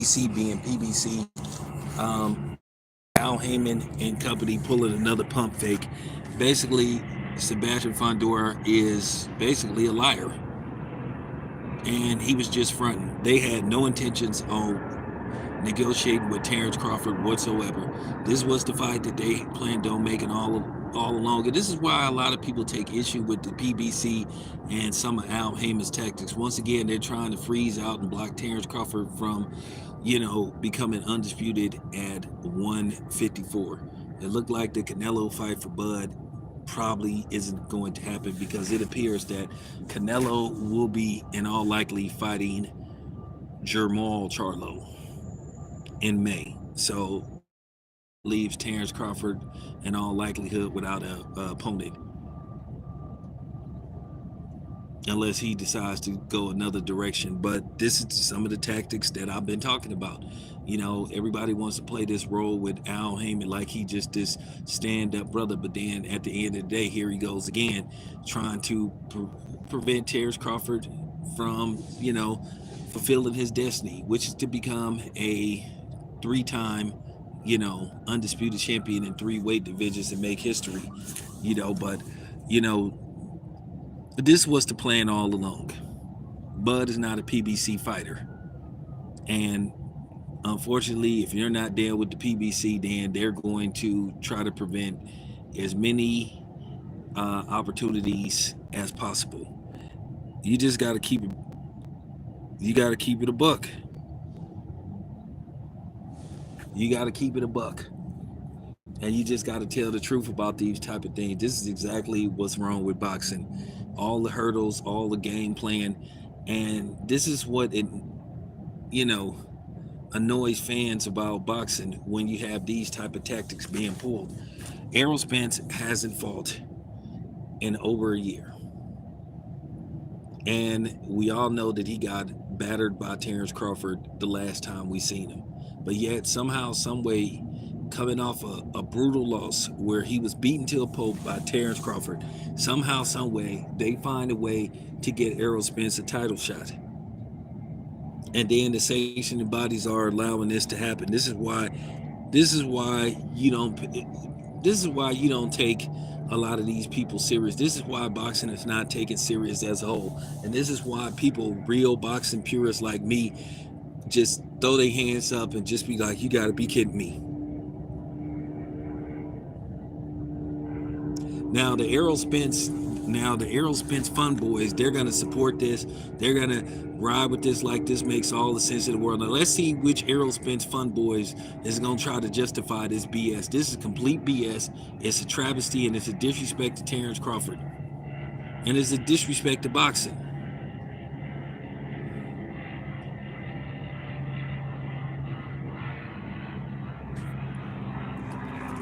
PBC being PBC. Al Heyman and company pulling another pump fake. Basically, Sebastian Fundora is basically a liar, and he was just fronting. They had no intentions on negotiating with Terrence Crawford whatsoever. This was the fight that they planned on making all along. And this is why a lot of people take issue with the PBC and some of Al Heyman's tactics. Once again, they're trying to freeze out and block Terrence Crawford from, becoming undisputed at 154. It looked like the Canelo fight for Bud probably isn't going to happen because it appears that Canelo will be in all likely fighting Jermall Charlo in May. So leaves Terrence Crawford in all likelihood without a opponent unless he decides to go another direction. But this is some of the tactics that I've been talking about. Everybody wants to play this role with Al Heyman like he just this stand-up brother, but then at the end of the day, here he goes again, trying to prevent Terrence Crawford from, fulfilling his destiny, which is to become a three-time, undisputed champion in three weight divisions and make history. But you know, this was the plan all along. Bud is not a PBC fighter, and unfortunately, if you're not there with the PBC, then they're going to try to prevent as many opportunities as possible. You just got to keep it. You got to keep it a buck. You got to keep it a buck, and you just got to tell the truth about these type of things. This is exactly what's wrong with boxing. All the hurdles, all the game plan, and this is what it, you know, annoys fans about boxing when you have these type of tactics being pulled. Errol Spence hasn't fought in over a year, and we all know that he got battered by Terrence Crawford the last time we seen him. But yet somehow, some way, coming off a brutal loss where he was beaten to a pulp by Terrence Crawford, somehow, some way, they find a way to get Errol Spence a title shot. And then the sanctioning bodies are allowing this to happen. This is why you don't take a lot of these people serious. This is why boxing is not taken serious as a whole. And this is why people, real boxing purists like me, just throw their hands up and just be like, you gotta be kidding me. Now the Errol Spence Fun Boys, they're gonna support this. They're gonna ride with this like this makes all the sense in the world. Now let's see which Errol Spence Fun Boys is gonna try to justify this BS. This is complete BS. It's a travesty and it's a disrespect to Terrence Crawford. And it's a disrespect to boxing.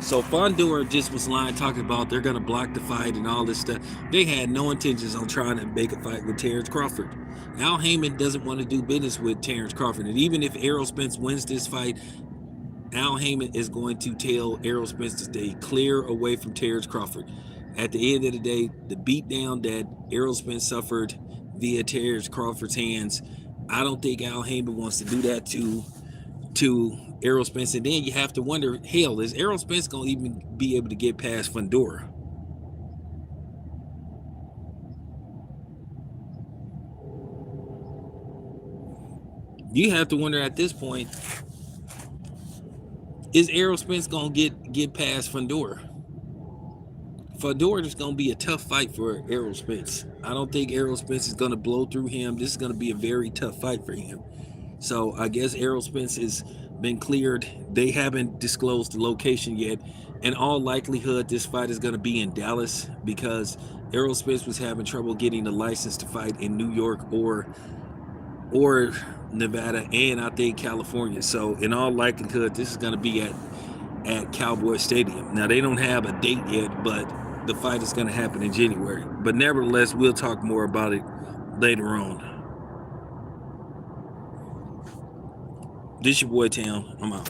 So Fondor just was lying, talking about they're gonna block the fight and all this stuff. They had no intentions on trying to make a fight with Terrence Crawford. Al Heyman doesn't want to do business with Terrence Crawford, and even if Errol Spence wins this fight, Al Heyman is going to tell Errol Spence to stay clear away from Terrence Crawford. At the end of the day, the beatdown that Errol Spence suffered via Terrence Crawford's hands, I don't think Al Heyman wants to do that to Errol Spence. And then you have to wonder, hell, is Errol Spence going to even be able to get past Fundora? You have to wonder at this point, is Errol Spence going to get past Fundora? Fundora is going to be a tough fight for Errol Spence. I don't think Errol Spence is going to blow through him. This is going to be a very tough fight for him. So I guess Errol Spence has been cleared. They haven't disclosed the location yet. In all likelihood, this fight is going to be in Dallas because Errol Spence was having trouble getting the license to fight in New York or Nevada and I think California. So in all likelihood, this is going to be at Cowboy Stadium. Now they don't have a date yet, but the fight is going to happen in January. But nevertheless, we'll talk more about it later on. This your boy Tam. I'm out.